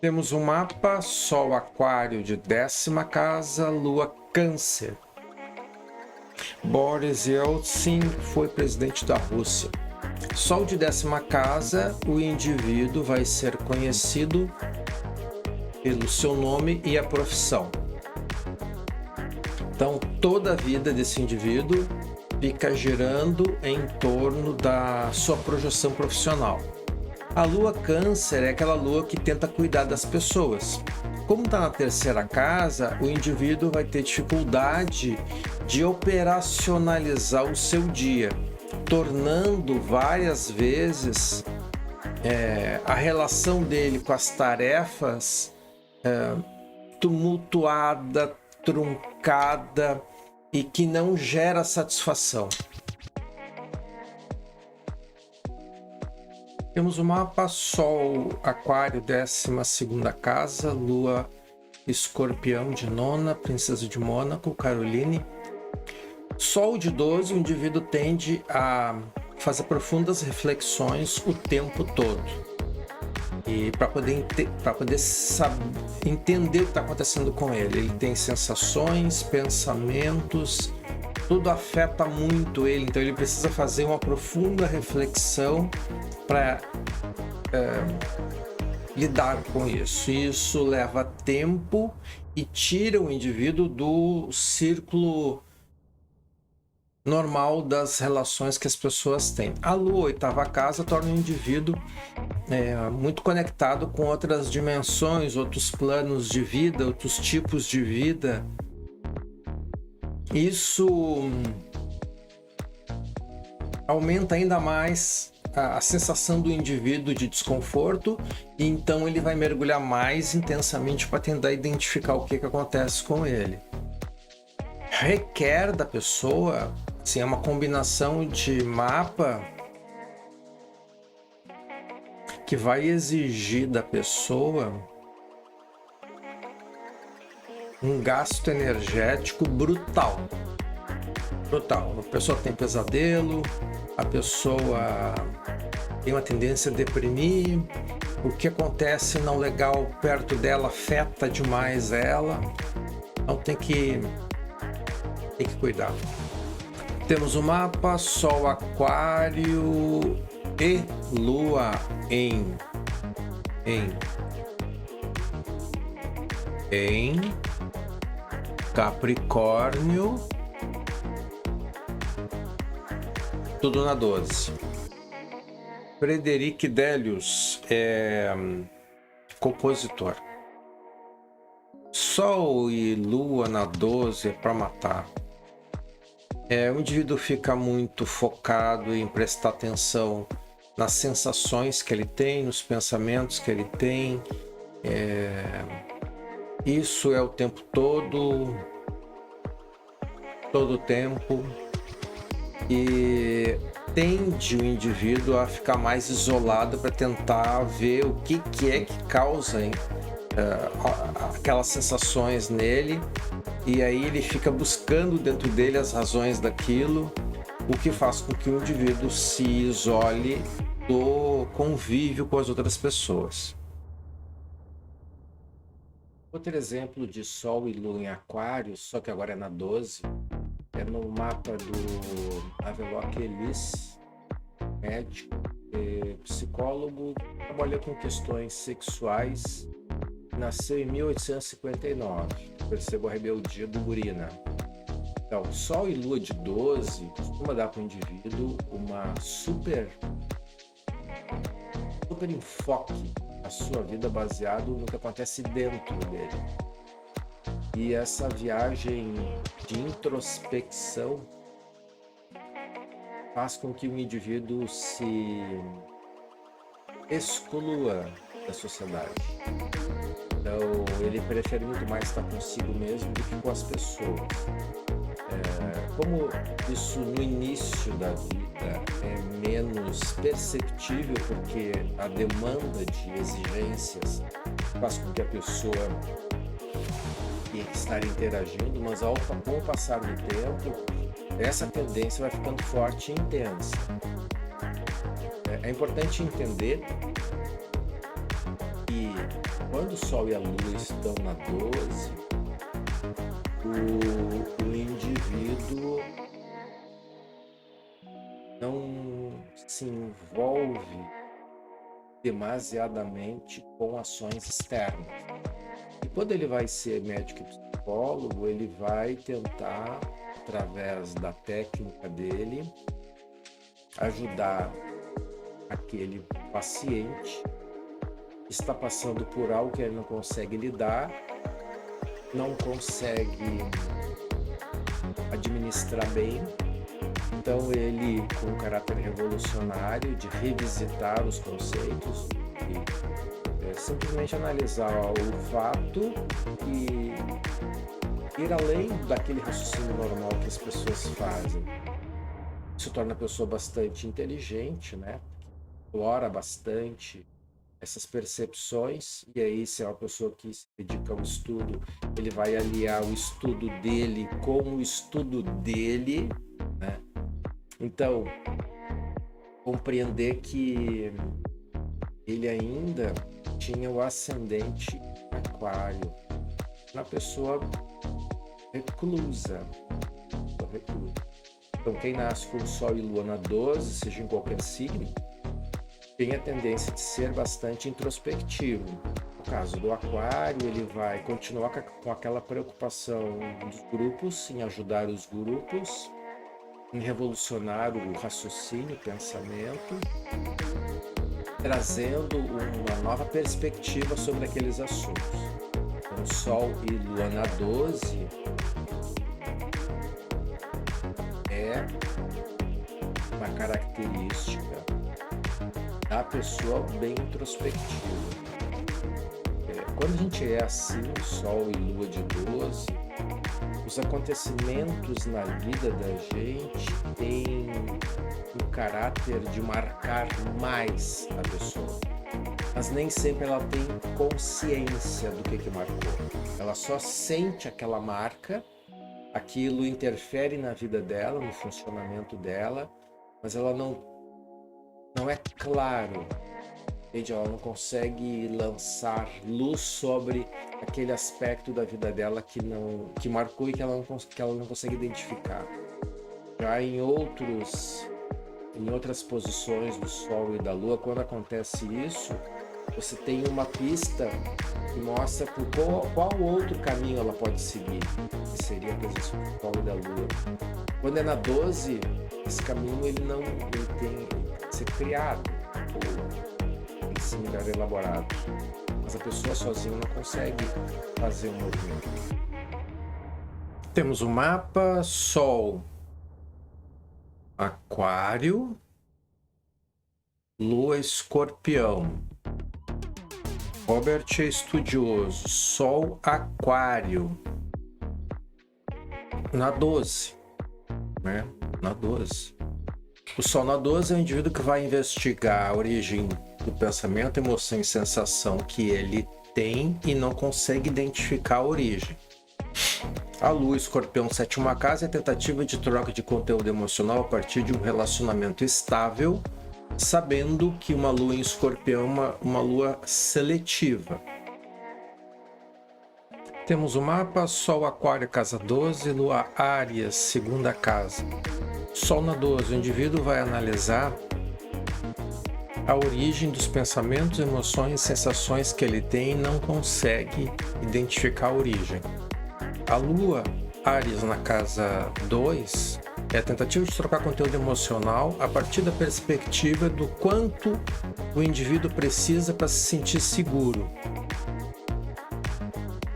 Temos um mapa, Sol Aquário de 10ª casa, Lua Câncer. Boris Yeltsin foi presidente da Rússia. Sol de 10ª casa, o indivíduo vai ser conhecido pelo seu nome e a profissão. Então, toda a vida desse indivíduo fica girando em torno da sua projeção profissional. A lua Câncer é aquela lua que tenta cuidar das pessoas. Como está na 3ª casa, o indivíduo vai ter dificuldade de operacionalizar o seu dia, tornando várias vezes a relação dele com as tarefas tumultuada, truncada e que não gera satisfação. Temos o mapa Sol Aquário 12ª casa, Lua Escorpião de 9ª, Princesa de Mônaco, Caroline. Sol de 12, o indivíduo tende a fazer profundas reflexões o tempo todo. E para poder entender o que está acontecendo com ele. Ele tem sensações, pensamentos, tudo afeta muito ele. Então ele precisa fazer uma profunda reflexão para lidar com isso. Isso leva tempo e tira o indivíduo do círculo normal das relações que as pessoas têm. A Lua, 8ª casa, torna o indivíduo muito conectado com outras dimensões, outros planos de vida, outros tipos de vida. Isso aumenta ainda mais a sensação do indivíduo de desconforto, e então ele vai mergulhar mais intensamente para tentar identificar o que acontece com ele. Requer da pessoa, assim, é uma combinação de mapa que vai exigir da pessoa um gasto energético brutal. A pessoa tem pesadelo, a pessoa tem uma tendência a deprimir, o que acontece não legal perto dela afeta demais ela, então tem que cuidar. Temos o mapa Sol Aquário e Lua em Capricórnio, tudo na 12. Frederic Delius é compositor. Sol e Lua na 12 é para matar. O indivíduo fica muito focado em prestar atenção nas sensações que ele tem, nos pensamentos que ele tem. Isso é o tempo todo o tempo, e tende o indivíduo a ficar mais isolado para tentar ver o que é que causa aquelas sensações nele, e aí ele fica buscando dentro dele as razões daquilo, o que faz com que o indivíduo se isole do convívio com as outras pessoas. Outro exemplo de Sol e Lua em Aquário, só que agora é na 12, é no mapa do Havelock Ellis, médico, psicólogo, trabalha com questões sexuais, nasceu em 1859, percebeu a rebeldia do Burina. Então, Sol e Lua de 12 costuma dar para o indivíduo uma super enfoque a sua vida baseado no que acontece dentro dele. E essa viagem de introspecção faz com que o indivíduo se exclua da sociedade. Então, ele prefere muito mais estar consigo mesmo do que com as pessoas. Como isso no início da vida é menos perceptível, porque a demanda de exigências faz com que a pessoa tenha que estar interagindo, mas com o passar do tempo, essa tendência vai ficando forte e intensa. É importante entender que Quando o Sol e a Lua estão na 12, o indivíduo não se envolve demasiadamente com ações externas. E quando ele vai ser médico e psicólogo, ele vai tentar, através da técnica dele, ajudar aquele paciente que está passando por algo que ele não consegue lidar, não consegue administrar bem. Então ele, com um caráter revolucionário de revisitar os conceitos e simplesmente analisar o fato e ir além daquele raciocínio normal que as pessoas fazem. Isso torna a pessoa bastante inteligente, né? Explora bastante essas percepções, e aí, se é uma pessoa que se dedica ao estudo, ele vai aliar o estudo dele com o estudo dele, né? Então, compreender que ele ainda tinha o ascendente aquário, uma pessoa reclusa. Então, quem nasce com Sol e Lua na 12, seja em qualquer signo, tem a tendência de ser bastante introspectivo. No caso do Aquário, ele vai continuar com aquela preocupação dos grupos, em ajudar os grupos, em revolucionar o raciocínio, o pensamento, trazendo uma nova perspectiva sobre aqueles assuntos. Então, Sol e Lua na 12 é uma característica da pessoa bem introspectiva. Quando a gente é assim, Sol e Lua de 12, os acontecimentos na vida da gente têm o caráter de marcar mais a pessoa. Mas nem sempre ela tem consciência do que marcou. Ela só sente aquela marca, aquilo interfere na vida dela, no funcionamento dela, mas ela não é claro, ela não consegue lançar luz sobre aquele aspecto da vida dela que marcou e que ela não consegue identificar. Já em outras posições do Sol e da Lua, quando acontece isso, você tem uma pista que mostra por qual outro caminho ela pode seguir, que seria a posição do Sol e da Lua. Quando é na 12, esse caminho ele tem que ser criado ou ser melhor elaborado, mas a pessoa sozinha não consegue fazer um movimento. Temos o mapa Sol Aquário, Lua Escorpião. Robert é estudioso, Sol Aquário na 12, né? Na 12. O Sol na 12 é o indivíduo que vai investigar a origem do pensamento, emoção e sensação que ele tem e não consegue identificar a origem. A Lua Escorpião, sétima casa, é a tentativa de troca de conteúdo emocional a partir de um relacionamento estável, sabendo que uma Lua em Escorpião é uma Lua seletiva. Temos o mapa Sol Aquário, casa 12, Lua Áries, segunda casa. Sol na 12, o indivíduo vai analisar a origem dos pensamentos, emoções e sensações que ele tem e não consegue identificar a origem. A Lua Áries na casa 2 é a tentativa de trocar conteúdo emocional a partir da perspectiva do quanto o indivíduo precisa para se sentir seguro.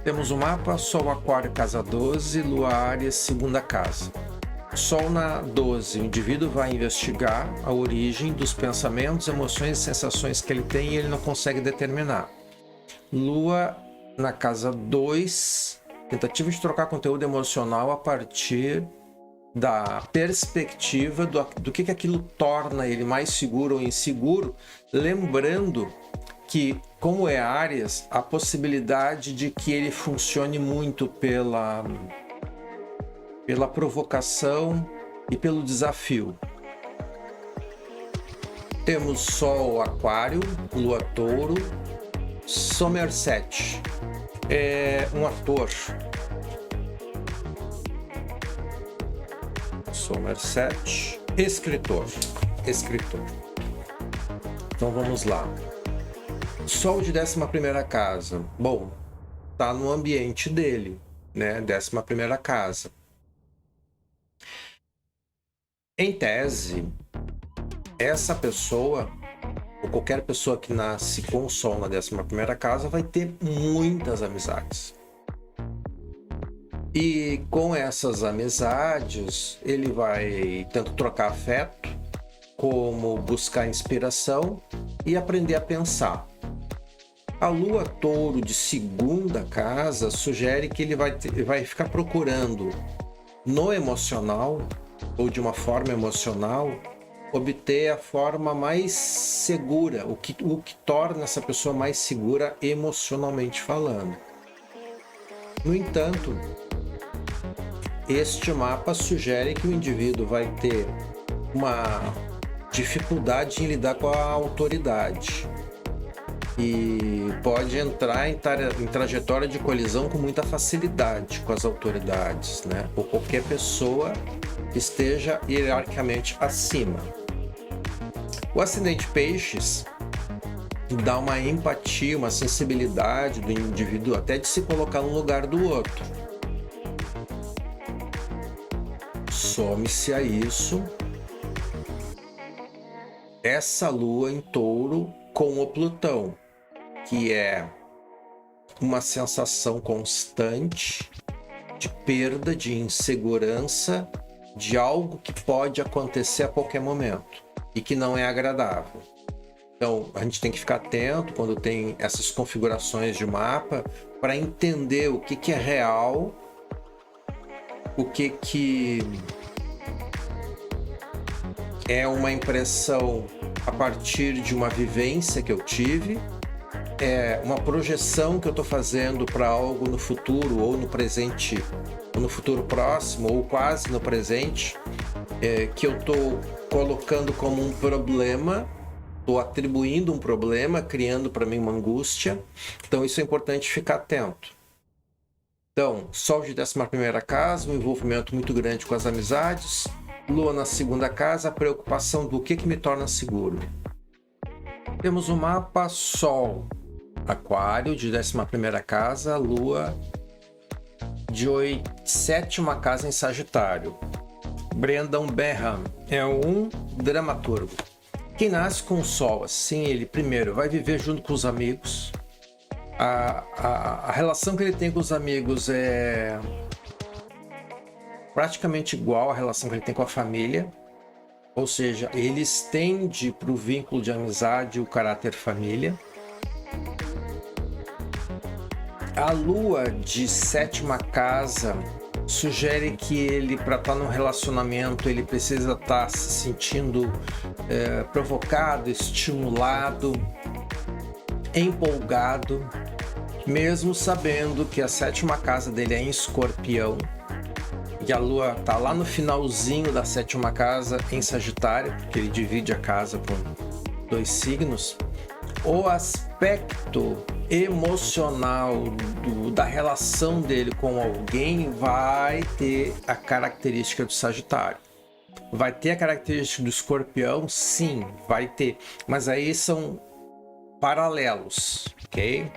Temos o mapa Sol Aquário, casa 12, Lua Áries, segunda casa. Sol na 12, o indivíduo vai investigar a origem dos pensamentos, emoções e sensações que ele tem e ele não consegue determinar. Lua na casa 2, tentativa de trocar conteúdo emocional a partir da perspectiva do que aquilo torna ele mais seguro ou inseguro, lembrando que, como é Áries, a possibilidade de que ele funcione muito pela provocação e pelo desafio. Temos Sol Aquário, Lua Touro, Somerset é um ator. Somerset, escritor. Então vamos lá. Sol de 11ª casa. Bom, tá no ambiente dele, né? 11ª casa. Em tese, essa pessoa, ou qualquer pessoa que nasce com o Sol na 11ª casa, vai ter muitas amizades. E com essas amizades, ele vai tanto trocar afeto, como buscar inspiração e aprender a pensar. A Lua Touro de 2ª casa sugere que ele vai ficar procurando no emocional, ou de uma forma emocional, obter a forma mais segura, o que torna essa pessoa mais segura emocionalmente falando. No entanto, este mapa sugere que o indivíduo vai ter uma dificuldade em lidar com a autoridade e pode entrar em trajetória de colisão com muita facilidade com as autoridades, né? Ou qualquer pessoa que esteja hierarquicamente acima. O ascendente Peixes dá uma empatia, uma sensibilidade do indivíduo até de se colocar no lugar do outro. Some-se a isso essa Lua em Touro com o Plutão, que é uma sensação constante de perda, de insegurança, de algo que pode acontecer a qualquer momento e que não é agradável. Então, a gente tem que ficar atento quando tem essas configurações de mapa para entender o que é real, o que é uma impressão a partir de uma vivência que eu tive, é uma projeção que eu estou fazendo para algo no futuro ou no presente, ou no futuro próximo ou quase no presente, que eu estou colocando como um problema, estou atribuindo um problema, criando para mim uma angústia. Então isso é importante ficar atento. Então, Sol de 11ª casa, um envolvimento muito grande com as amizades. Lua na 2ª casa, a preocupação do que me torna seguro. Temos o mapa Sol, Aquário de 11ª casa, Lua de 7ª casa em Sagitário. Brendan Benham é um dramaturgo. Quem nasce com o Sol, assim, ele primeiro vai viver junto com os amigos. A relação que ele tem com os amigos é praticamente igual à relação que ele tem com a família, ou seja, ele estende para o vínculo de amizade o caráter família. A Lua de 7ª casa sugere que ele, para estar num relacionamento, ele precisa estar se sentindo provocado, estimulado, empolgado, mesmo sabendo que a 7ª casa dele é em Escorpião e a Lua está lá no finalzinho da 7ª casa em Sagitário, porque ele divide a casa com 2 signos. O aspecto emocional da relação dele com alguém vai ter a característica do Sagitário. Vai ter a característica do Escorpião? Sim, vai ter. Mas aí são paralelos, ok?